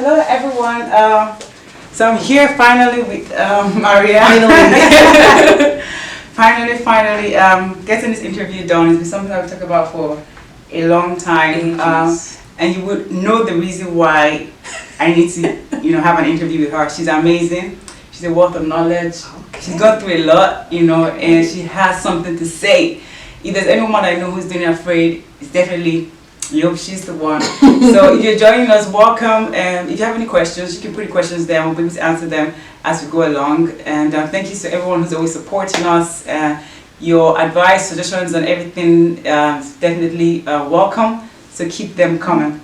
Hello everyone. So I'm here finally with Maria. Finally, getting this interview done. It's been something I've talked about for a long time. And you would know the reason why I need to, have an interview with her. She's amazing. She's a wealth of knowledge. Okay. She's gone through a lot, and she has something to say. If there's anyone I know who's doing afraid, it's definitely she's the one. So if you're joining us, welcome. If you have any questions, you can put your questions there. We'll be able to answer them as we go along. And thank you to everyone who's always supporting us. Your advice, suggestions, and everything is definitely welcome. So keep them coming.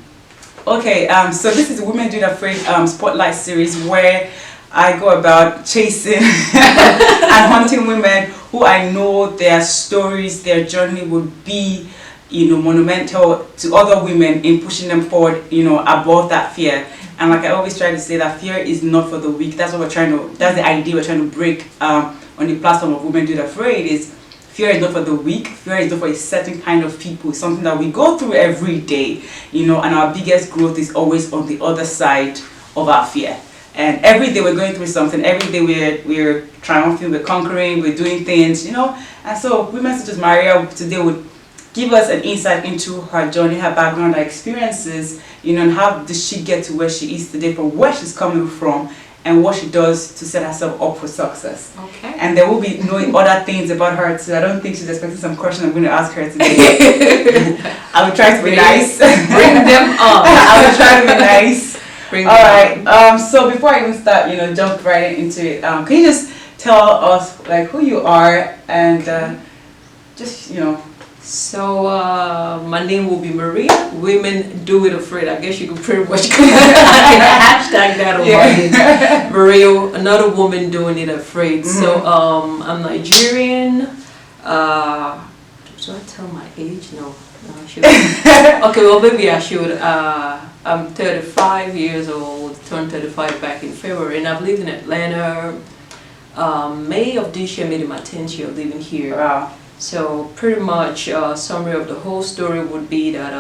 Okay, so this is the Women Do It Afraid Spotlight series where I go about chasing and hunting women who I know their stories, their journey would be monumental to other women in pushing them forward, above that fear. And like I always try to say, that fear is not for the weak. That's what that's the idea we're trying to break on the platform of Women Do It Afraid. Is fear is not for the weak. Fear is not for a certain kind of people. It's something that we go through every day, and our biggest growth is always on the other side of our fear. And every day we're going through something. Every day we're triumphing, we're conquering, we're doing things, And so women such as Maria today would give us an insight into her journey, her background, her experiences, and how did she get to where she is today, from where she's coming from, and what she does to set herself up for success. Okay. And there will be knowing other things about her too. I don't think she's expecting some questions I'm going to ask her today. I will try to be nice. Bring them on. I will try to be nice. All right. So before I even start, jump right into it. Can you just tell us who you are and just So my name will be Maria. Women Do It Afraid. I guess you could pretty much hashtag that on my name. Maria, another woman doing it afraid. Mm-hmm. So I'm Nigerian. Should I tell my age? No, I should. Okay, well maybe I should. I'm 35 years old. Turned 35 back in February, and I've lived in Atlanta. May of this year made it my 10th year living here. Wow. So pretty much summary of the whole story would be that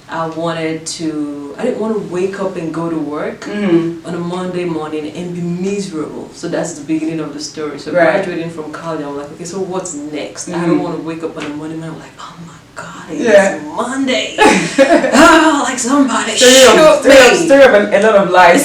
I didn't want to wake up and go to work on a Monday morning and be miserable. So that's the beginning of the story. So graduating from college, I'm like, okay, so what's next? I don't want to wake up on a Monday morning, I'm like, oh my God, it's Monday. Like somebody shoot me. Story of a lot of lies.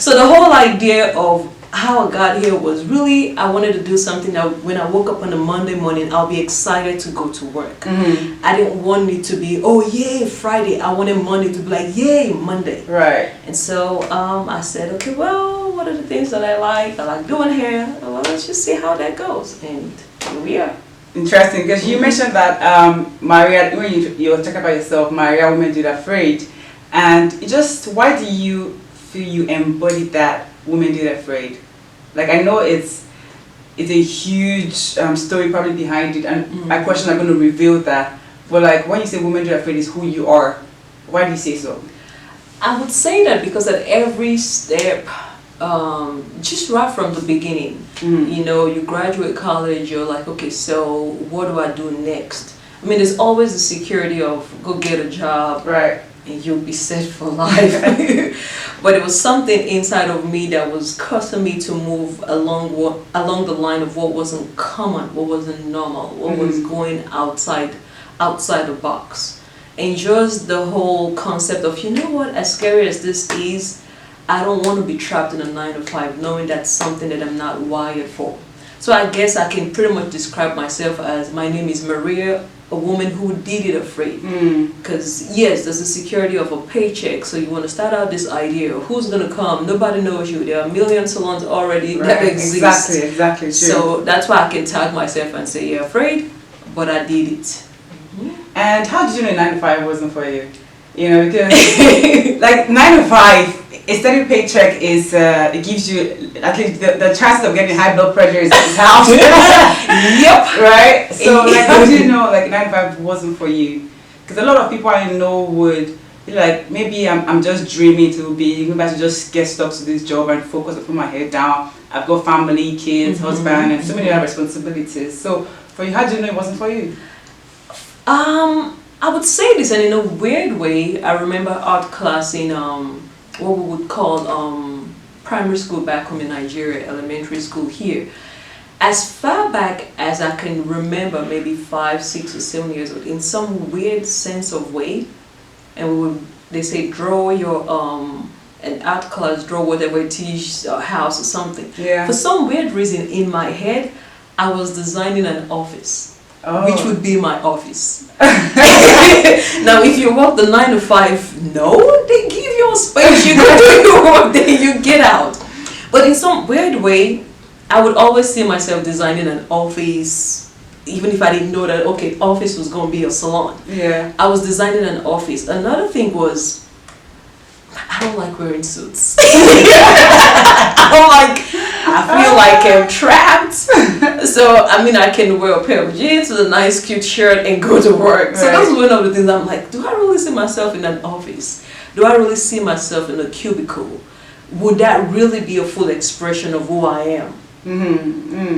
So the whole idea of how I got here was really, I wanted to do something that when I woke up on a Monday morning, I'll be excited to go to work. I didn't want it to be, oh yay, Friday. I wanted Monday to be like, yay, Monday. Right. And so I said, okay, well, what are the things that I like? I like doing hair. Well, let's just see how that goes. And here we are. Interesting, because you mentioned that Maria, when you were talking about yourself, Maria, Women Do It Afraid. And why do you feel you embody that? Women Do It Afraid. I know it's a huge story probably behind it, and my questions are going to reveal that. But when you say Women Do It Afraid is who you are, why do you say so? I would say that because at every step, just right from the beginning, you graduate college, you're like, okay, so what do I do next? I mean, there's always the security of go get a job, right? And you'll be set for life. But it was something inside of me that was causing me to move along the line of what wasn't common, what wasn't normal, what was going outside the box. And just the whole concept of, as scary as this is, I don't want to be trapped in a 9-to-5 knowing that's something that I'm not wired for. So I guess I can pretty much describe myself as, my name is Maria, a woman who did it afraid. Because yes, there's the security of a paycheck, so you want to start out this idea of who's going to come. Nobody knows you. There are a million salons already that exist. Exactly. True. So that's why I can tag myself and say, you're afraid, but I did it. And how did you know 9-to-5 wasn't for you? Because 9-to-5, a steady paycheck is it gives you at least the chances of getting high blood pressure is half. Yep. Right. So how do you know 9-to-5 wasn't for you? Because a lot of people I know would be like, maybe I'm just dreaming to be maybe I should just get stuck to this job and focus and put my head down. I've got family, kids, husband, and so many other responsibilities. So for you, how do you know it wasn't for you? I would say this, and in a weird way, I remember art class in what we would call primary school back home in Nigeria, elementary school here. As far back as I can remember, maybe 5, 6, or 7 years old, in some weird sense of way, and they say draw your an art class, draw whatever it is, a house or something. Yeah. For some weird reason in my head, I was designing an office, which would be my office. Now, if you work the 9 to 5, no, they give you a space, you go do your work, then you get out. But in some weird way, I would always see myself designing an office, even if I didn't know that, okay, office was going to be a salon. Yeah. I was designing an office. Another thing was, I don't like wearing suits. I feel like I'm trapped. So, I mean, I can wear a pair of jeans with a nice, cute shirt and go to work. So that's one of the things I'm like, do I really see myself in an office? Do I really see myself in a cubicle? Would that really be a full expression of who I am?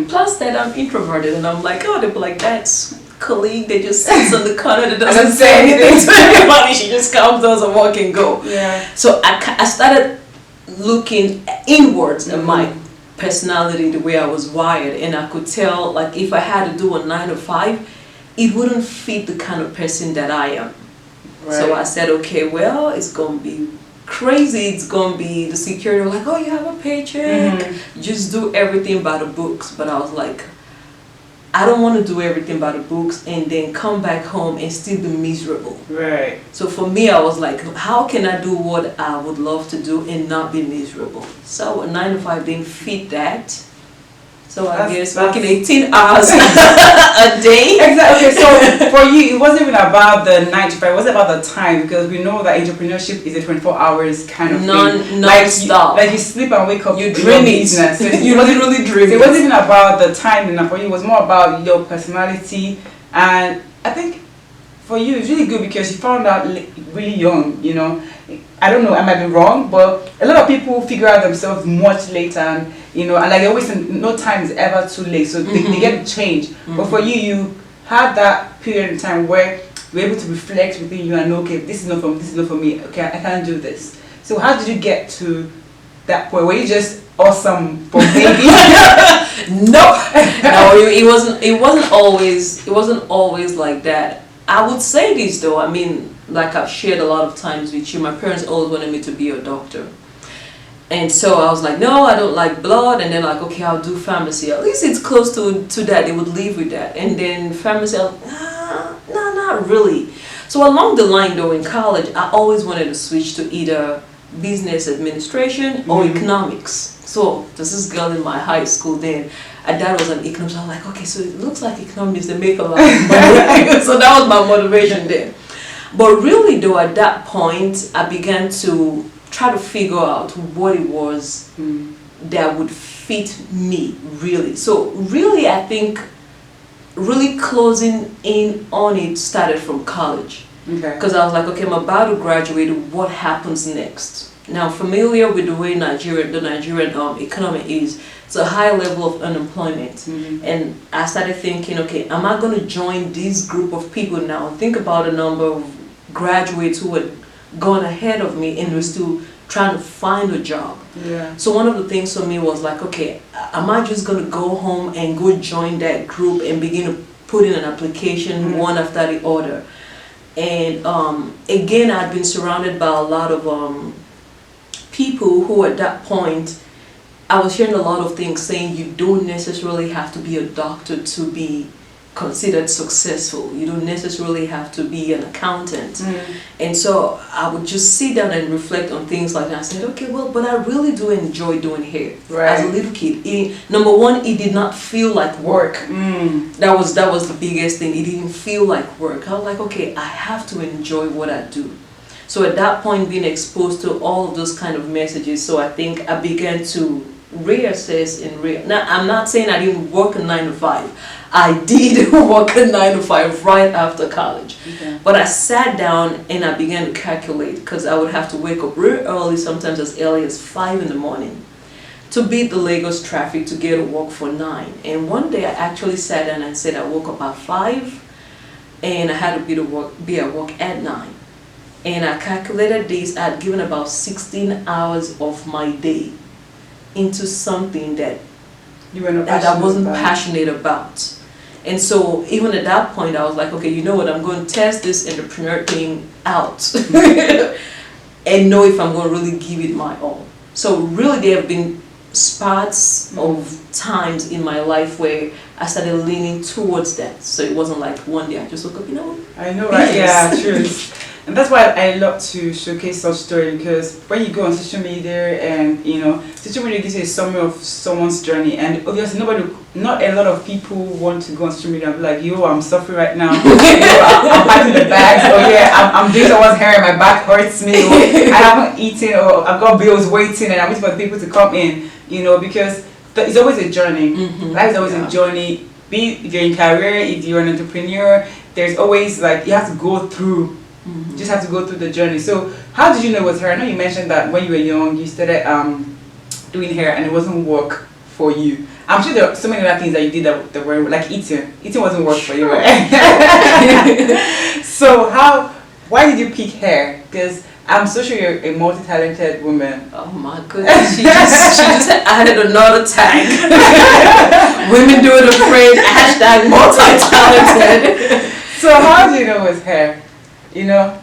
Plus that I'm introverted, and I'm like, oh, they'll be like, that's colleague that just sits on the corner that doesn't say anything to anybody. She just comes, does a walk and go. Yeah. So I started looking inwards at my personality, the way I was wired, and I could tell, like, if I had to do a 9 to 5, it wouldn't fit the kind of person that I am. Right. So I said, okay, well, it's gonna be crazy. It's gonna be the security like, oh, you have a paycheck, just do everything by the books. But I was like, I don't want to do everything by the books and then come back home and still be miserable. Right. So for me, I was like, how can I do what I would love to do and not be miserable? So a 9 to 5 didn't fit that. So I guess working 18 hours a day. Exactly. Okay, so for you, it wasn't even about the 9 to 5. It was about the time, because we know that entrepreneurship is a 24 hours kind of thing. Non-stop. Like you sleep and wake up. You dream it. Business. So you literally dream it. It wasn't even about the time enough for you. It was more about your personality. And I think for you, it's really good because you found out really young, you know. I don't know, I might be wrong, but a lot of people figure out themselves much later, and you know, and like they always say, no time is ever too late, so they get to change. But for you, you had that period of time where you're able to reflect within you and know, okay, this is not for me, this is not for me, okay, I can't do this. So how did you get to that point? Were you just awesome for baby? No, it wasn't always like that. I would say this though, I mean, like I've shared a lot of times with you, my parents always wanted me to be a doctor. And so I was like, no, I don't like blood. And then like, okay, I'll do pharmacy. At least it's close to that. They would live with that. And then pharmacy, I was like, nah, not really. So along the line though, in college, I always wanted to switch to either business administration or economics. So there's this girl in my high school then, and dad was an economist. I was like, okay, so it looks like economists, they make a lot of money. So that was my motivation then. But really though, at that point, I began to try to figure out what it was that would fit me, really. So really, I think really closing in on it started from college. Because I was like, okay, I'm about to graduate, what happens next? Now, familiar with the way the Nigerian economy is, it's a high level of unemployment. And I started thinking, okay, am I going to join this group of people now? Think about the number of graduates who had gone ahead of me and were still trying to find a job. So one of the things for me was like, okay, am I just going to go home and go join that group and begin to put in an application one after the other? And again, I'd been surrounded by a lot of people who at that point, I was hearing a lot of things saying you don't necessarily have to be a doctor to be considered successful. You don't necessarily have to be an accountant. And so I would just sit down and reflect on things like that. I said, okay, well, but I really do enjoy doing hair. As a little kid, number one, it did not feel like work. That was the biggest thing. It didn't feel like work. I was like, okay, I have to enjoy what I do. So at that point, being exposed to all of those kind of messages, so I think I began to reassess and now I'm not saying I didn't work a 9 to 5. I did work a 9 to 5 right after college. But I sat down and I began to calculate, because I would have to wake up real early, sometimes as early as 5 in the morning, to beat the Lagos traffic to get to work for 9. And one day I actually sat down and said I woke up at 5 and I had to be at work at 9. And I calculated this, I had given about 16 hours of my day into something that I wasn't passionate about. And so even at that point, I was like, okay, you know what, I'm going to test this entrepreneur thing out and know if I'm going to really give it my all. So really there have been spots of times in my life where I started leaning towards that. So it wasn't like one day I just woke up, you know. I know, right? Yeah, true. And that's why I love to showcase such stories, because when you go on social media and, you know, social media gives you a summary of someone's journey, and obviously not a lot of people want to go on social media and be like, yo, I'm suffering right now, yo, I'm packing the bags, or yeah, I'm doing someone's hair and my back hurts me, or I haven't eaten, or I've got bills waiting and I'm waiting for the people to come in, you know, because it's always a journey. Life is always a journey. Be if you're in career, if you're an entrepreneur, there's always like, you have to go through. You just have to go through the journey. So how did you know it was hair? I know you mentioned that when you were young you started doing hair and it wasn't work for you. I'm sure there are so many other things that you did that were like eating. Eating wasn't work for you, right? So why did you pick hair? Because I'm so sure you're a multi-talented woman. Oh my goodness, she just added another tag. Women do it afraid, #multi-talented. So how do you know it was hair? You know,